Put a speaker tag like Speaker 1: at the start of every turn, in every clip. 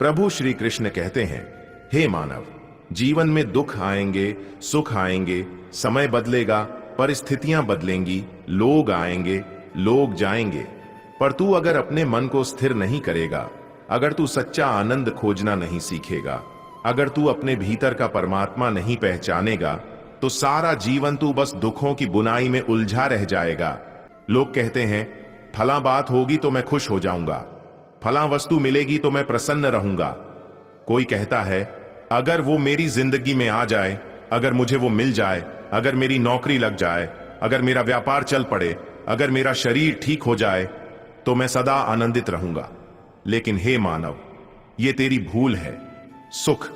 Speaker 1: प्रभु श्री कृष्ण कहते हैं, हे मानव, जीवन में दुख आएंगे, सुख आएंगे, समय बदलेगा, परिस्थितियां बदलेंगी, लोग आएंगे, लोग जाएंगे, पर तू अगर अपने मन को स्थिर नहीं करेगा, अगर तू सच्चा आनंद खोजना नहीं सीखेगा, अगर तू अपने भीतर का परमात्मा नहीं पहचानेगा, तो सारा जीवन तू बस दुखों की बुनाई में उलझा रह जाएगा। लोग कहते हैं, फला बात होगी तो मैं खुश हो जाऊंगा, फला वस्तु मिलेगी तो मैं प्रसन्न रहूंगा। कोई कहता है, अगर वो मेरी जिंदगी में आ जाए, अगर मुझे वो मिल जाए, अगर मेरी नौकरी लग जाए, अगर मेरा व्यापार चल पड़े, अगर मेरा शरीर ठीक हो जाए, तो मैं सदा आनंदित रहूंगा। लेकिन हे मानव, ये तेरी भूल है। सुख,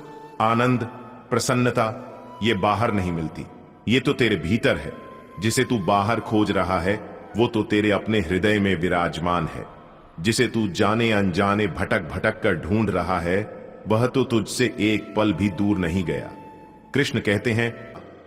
Speaker 1: आनंद, प्रसन्नता ये बाहर नहीं मिलती, ये तो तेरे भीतर है। जिसे तू बाहर खोज रहा है वो तो तेरे अपने हृदय में विराजमान है। जिसे तू जाने अनजाने भटक भटक कर ढूंढ रहा है वह तो तुझसे एक पल भी दूर नहीं गया। कृष्ण कहते हैं,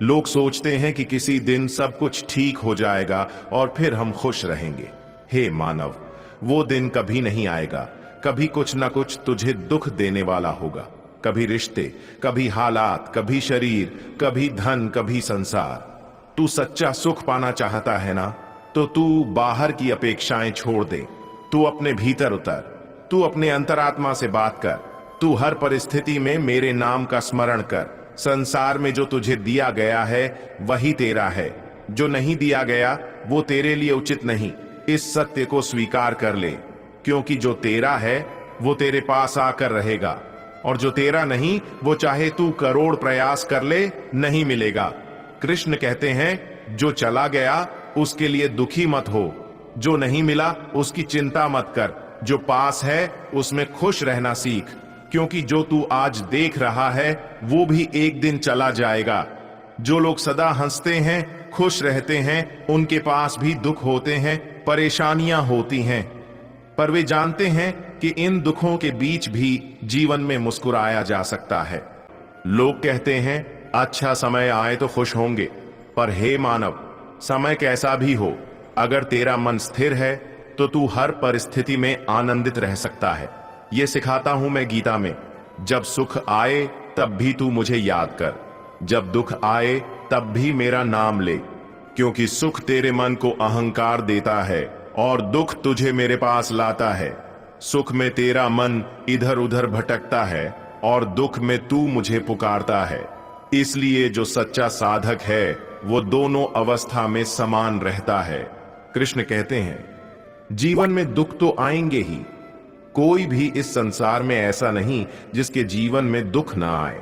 Speaker 1: लोग सोचते हैं कि किसी दिन सब कुछ ठीक हो जाएगा और फिर हम खुश रहेंगे। हे मानव, वो दिन कभी नहीं आएगा। कभी कुछ ना कुछ तुझे दुख देने वाला होगा। कभी रिश्ते, कभी हालात, कभी शरीर, कभी धन, कभी संसार। तू सच्चा सुख पाना चाहता है ना, तो तू बाहर की अपेक्षाएं छोड़ दे। तू अपने भीतर उतर, तू अपने अंतरात्मा से बात कर। तू हर परिस्थिति में मेरे नाम का स्मरण कर। संसार में जो तुझे दिया गया है वही तेरा है, जो नहीं दिया गया वो तेरे लिए उचित नहीं। इस सत्य को स्वीकार कर ले, क्योंकि जो तेरा है वो तेरे पास आकर रहेगा, और जो तेरा नहीं वो चाहे तू करोड़ प्रयास कर ले, नहीं मिलेगा। कृष्ण कहते हैं, जो चला गया उसके लिए दुखी मत हो, जो नहीं मिला उसकी चिंता मत कर, जो पास है उसमें खुश रहना सीख, क्योंकि जो तू आज देख रहा है वो भी एक दिन चला जाएगा। जो लोग सदा हंसते हैं, खुश रहते हैं, उनके पास भी दुख होते हैं, परेशानियां होती हैं, पर वे जानते हैं कि इन दुखों के बीच भी जीवन में मुस्कुराया जा सकता है। लोग कहते हैं, अच्छा समय आए तो खुश होंगे, पर हे मानव, समय कैसा भी हो, अगर तेरा मन स्थिर है तो तू हर परिस्थिति में आनंदित रह सकता है। यह सिखाता हूं मैं गीता में। जब सुख आए तब भी तू मुझे याद कर, जब दुख आए तब भी मेरा नाम ले, क्योंकि सुख तेरे मन को अहंकार देता है और दुख तुझे मेरे पास लाता है। सुख में तेरा मन इधर उधर भटकता है और दुख में तू मुझे पुकारता है। इसलिए जो सच्चा साधक है वो दोनों अवस्था में समान रहता है। कृष्ण कहते हैं, जीवन में दुख तो आएंगे ही। कोई भी इस संसार में ऐसा नहीं जिसके जीवन में दुख ना आए,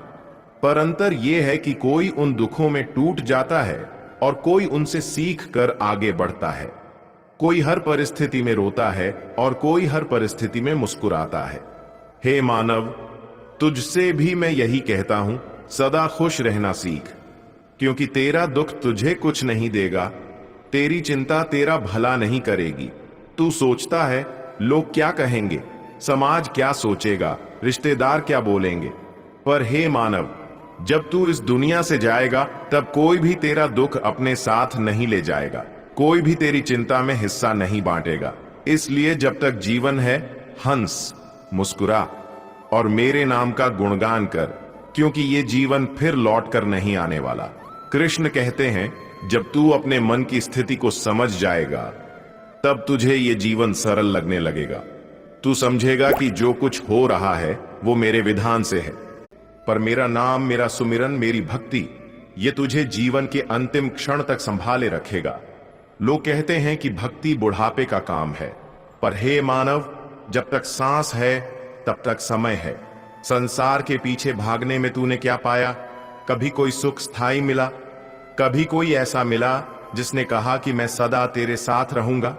Speaker 1: पर अंतर यह है कि कोई उन दुखों में टूट जाता है और कोई उनसे सीख कर आगे बढ़ता है। कोई हर परिस्थिति में रोता है और कोई हर परिस्थिति में मुस्कुराता है। हे मानव, तुझसे भी मैं यही कहता हूं, सदा खुश रहना सीख, क्योंकि तेरा दुख तुझे कुछ नहीं देगा, तेरी चिंता तेरा भला नहीं करेगी। तू सोचता है लोग क्या कहेंगे, समाज क्या सोचेगा, रिश्तेदार क्या बोलेंगे, पर हे मानव, जब तू इस दुनिया से जाएगा तब कोई भी तेरा दुख अपने साथ नहीं ले जाएगा, कोई भी तेरी चिंता में हिस्सा नहीं बांटेगा। इसलिए जब तक जीवन है, हंस, मुस्कुरा और मेरे नाम का गुणगान कर, क्योंकि ये जीवन फिर लौट कर नहीं आने वाला। कृष्ण कहते हैं, जब तू अपने मन की स्थिति को समझ जाएगा तब तुझे ये जीवन सरल लगने लगेगा। तू समझेगा कि जो कुछ हो रहा है वो मेरे विधान से है, पर मेरा नाम, मेरा सुमिरन, मेरी भक्ति ये तुझे जीवन के अंतिम क्षण तक संभाले रखेगा। लोग कहते हैं कि भक्ति बुढ़ापे का काम है, पर हे मानव, जब तक सांस है तब तक समय है। संसार के पीछे भागने में तूने क्या पाया? कभी कोई सुख स्थायी मिला? कभी कोई ऐसा मिला जिसने कहा कि मैं सदा तेरे साथ रहूंगा?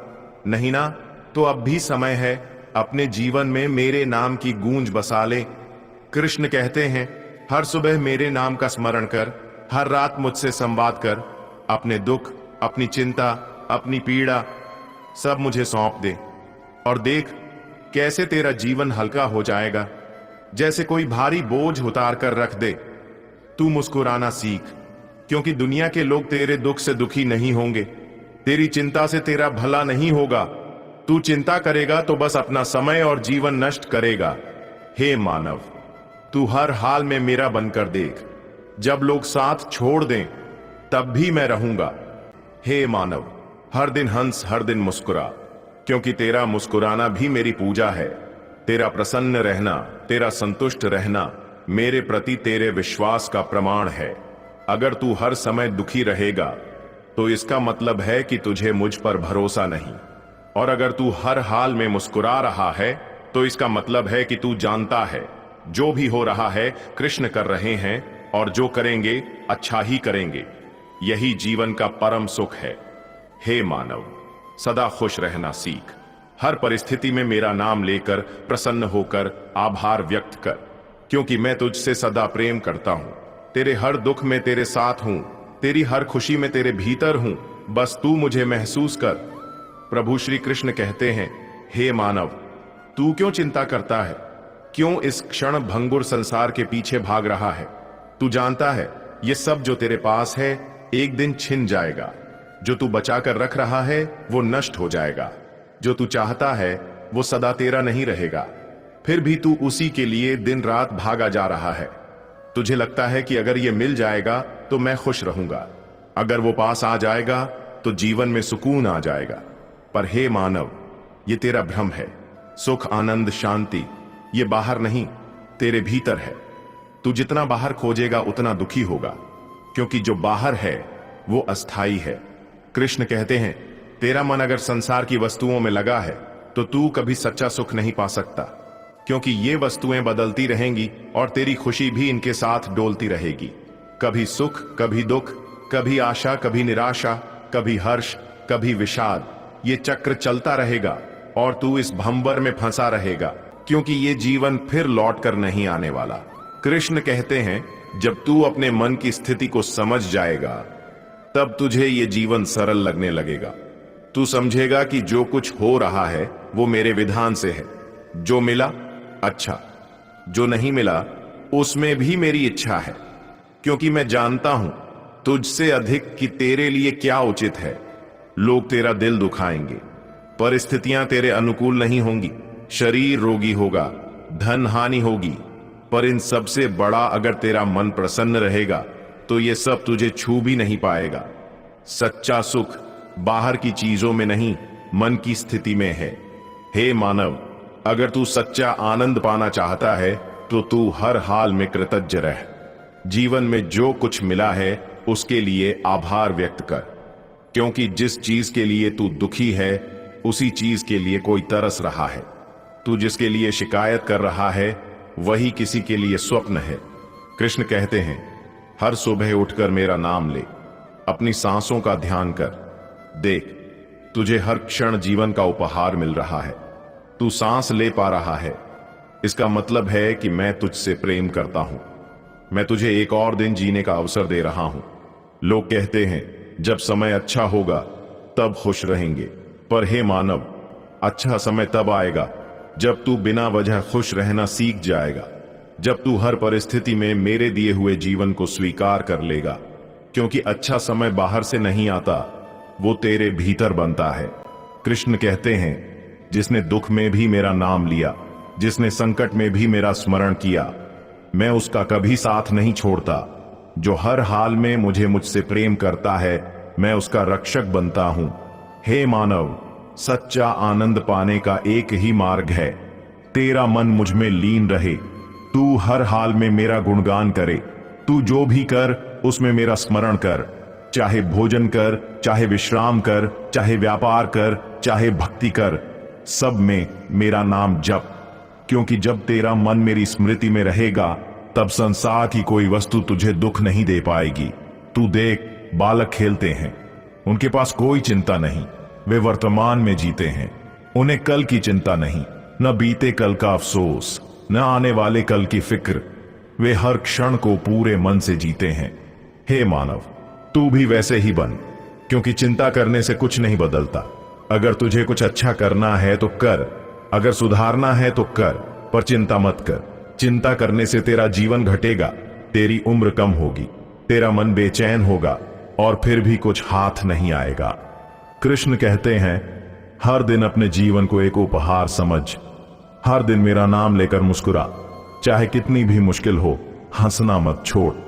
Speaker 1: नहीं ना? तो अब भी समय है, अपने जीवन में मेरे नाम की गूंज बसा ले। कृष्ण कहते हैं, हर सुबह मेरे नाम का स्मरण कर, हर रात मुझसे संवाद कर, अपने दुख, अपनी चिंता, अपनी पीड़ा सब मुझे सौंप दे और देख कैसे तेरा जीवन हल्का हो जाएगा, जैसे कोई भारी बोझ उतार कर रख दे। तू मुस्कुराना सीख, क्योंकि दुनिया के लोग तेरे दुख से दुखी नहीं होंगे, तेरी चिंता से तेरा भला नहीं होगा। तू चिंता करेगा तो बस अपना समय और जीवन नष्ट करेगा। हे मानव, तू हर हाल में मेरा बनकर देख। जब लोग साथ छोड़ दें तब भी मैं रहूंगा। हे मानव, हर दिन हंस, हर दिन मुस्कुरा, क्योंकि तेरा मुस्कुराना भी मेरी पूजा है। तेरा प्रसन्न रहना, तेरा संतुष्ट रहना मेरे प्रति तेरे विश्वास का प्रमाण है। अगर तू हर समय दुखी रहेगा तो इसका मतलब है कि तुझे मुझ पर भरोसा नहीं, और अगर तू हर हाल में मुस्कुरा रहा है तो इसका मतलब है कि तू जानता है जो भी हो रहा है कृष्ण कर रहे हैं, और जो करेंगे अच्छा ही करेंगे। यही जीवन का परम सुख है। हे मानव, सदा खुश रहना सीख। हर परिस्थिति में मेरा नाम लेकर प्रसन्न होकर आभार व्यक्त कर, क्योंकि मैं तुझसे सदा प्रेम करता हूं। तेरे हर दुख में तेरे साथ हूं, तेरी हर खुशी में तेरे भीतर हूं। बस तू मुझे महसूस कर। प्रभु श्री कृष्ण कहते हैं, हे मानव, तू क्यों चिंता करता है? क्यों इस क्षण भंगुर संसार के पीछे भाग रहा है? तू जानता है ये सब जो तेरे पास है एक दिन छिन जाएगा। जो तू बचा कर रख रहा है वो नष्ट हो जाएगा। जो तू चाहता है वो सदा तेरा नहीं रहेगा। फिर भी तू उसी के लिए दिन रात भागा जा रहा है। तुझे लगता है कि अगर ये मिल जाएगा तो मैं खुश रहूंगा, अगर वो पास आ जाएगा तो जीवन में सुकून आ जाएगा। पर हे मानव, ये तेरा भ्रम है। सुख, आनंद, शांति ये बाहर नहीं, तेरे भीतर है। तू जितना बाहर खोजेगा उतना दुखी होगा, क्योंकि जो बाहर है वो अस्थाई है। कृष्ण कहते हैं, तेरा मन अगर संसार की वस्तुओं में लगा है तो तू कभी सच्चा सुख नहीं पा सकता, क्योंकि ये वस्तुएं बदलती रहेंगी और तेरी खुशी भी इनके साथ डोलती रहेगी। कभी सुख, कभी दुख, कभी आशा, कभी निराशा, कभी हर्ष, कभी विषाद। ये चक्र चलता रहेगा और तू इस भंवर में फंसा रहेगा, क्योंकि ये जीवन फिर लौट कर नहीं आने वाला। कृष्ण कहते हैं, जब तू अपने मन की स्थिति को समझ जाएगा तब तुझे ये जीवन सरल लगने लगेगा। तू समझेगा कि जो कुछ हो रहा है वो मेरे विधान से है। जो मिला अच्छा, जो नहीं मिला उसमें भी मेरी इच्छा है, क्योंकि मैं जानता हूं तुझसे अधिक कि तेरे लिए क्या उचित है। लोग तेरा दिल दुखाएंगे, परिस्थितियां तेरे अनुकूल नहीं होंगी, शरीर रोगी होगा, धन हानि होगी, पर इन सबसे बड़ा अगर तेरा मन प्रसन्न रहेगा तो ये सब तुझे छू भी नहीं पाएगा। सच्चा सुख बाहर की चीजों में नहीं, मन की स्थिति में है। हे मानव, अगर तू सच्चा आनंद पाना चाहता है तो तू हर हाल में कृतज्ञ रह। जीवन में जो कुछ मिला है उसके लिए आभार व्यक्त कर, क्योंकि जिस चीज के लिए तू दुखी है उसी चीज के लिए कोई तरस रहा है। तू जिसके लिए शिकायत कर रहा है वही किसी के लिए स्वप्न है। कृष्ण कहते हैं, हर सुबह उठकर मेरा नाम ले, अपनी सांसों का ध्यान कर। देख, तुझे हर क्षण जीवन का उपहार मिल रहा है। तू सांस ले पा रहा है, इसका मतलब है कि मैं तुझसे प्रेम करता हूं। मैं तुझे एक और दिन जीने का अवसर दे रहा हूं। लोग कहते हैं जब समय अच्छा होगा तब खुश रहेंगे, पर हे मानव, अच्छा समय तब आएगा जब तू बिना वजह खुश रहना सीख जाएगा, जब तू हर परिस्थिति में मेरे दिए हुए जीवन को स्वीकार कर लेगा। क्योंकि अच्छा समय बाहर से नहीं आता, वो तेरे भीतर बनता है। कृष्ण कहते हैं, जिसने दुख में भी मेरा नाम लिया, जिसने संकट में भी मेरा स्मरण किया, मैं उसका कभी साथ नहीं छोड़ता। जो हर हाल में मुझसे प्रेम करता है, मैं उसका रक्षक बनता हूं। हे मानव, सच्चा आनंद पाने का एक ही मार्ग है, तेरा मन मुझ में लीन रहे। तू हर हाल में मेरा गुणगान करे। तू जो भी कर उसमें मेरा स्मरण कर, चाहे भोजन कर, चाहे विश्राम कर, चाहे व्यापार कर, चाहे भक्ति कर, सब में मेरा नाम जप। क्योंकि जब तेरा मन मेरी स्मृति में रहेगा तब संसार की कोई वस्तु तुझे दुख नहीं दे पाएगी। तू देख, बालक खेलते हैं, उनके पास कोई चिंता नहीं, वे वर्तमान में जीते हैं। उन्हें कल की चिंता नहीं, न बीते कल का अफसोस, न आने वाले कल की फिक्र। वे हर क्षण को पूरे मन से जीते हैं। हे मानव, तू भी वैसे ही बन, क्योंकि चिंता करने से कुछ नहीं बदलता। अगर तुझे कुछ अच्छा करना है तो कर, अगर सुधारना है तो कर, पर चिंता मत कर। चिंता करने से तेरा जीवन घटेगा, तेरी उम्र कम होगी, तेरा मन बेचैन होगा और फिर भी कुछ हाथ नहीं आएगा। कृष्ण कहते हैं, हर दिन अपने जीवन को एक उपहार समझ, हर दिन मेरा नाम लेकर मुस्कुरा,
Speaker 2: चाहे कितनी भी मुश्किल हो, हंसना मत छोड़।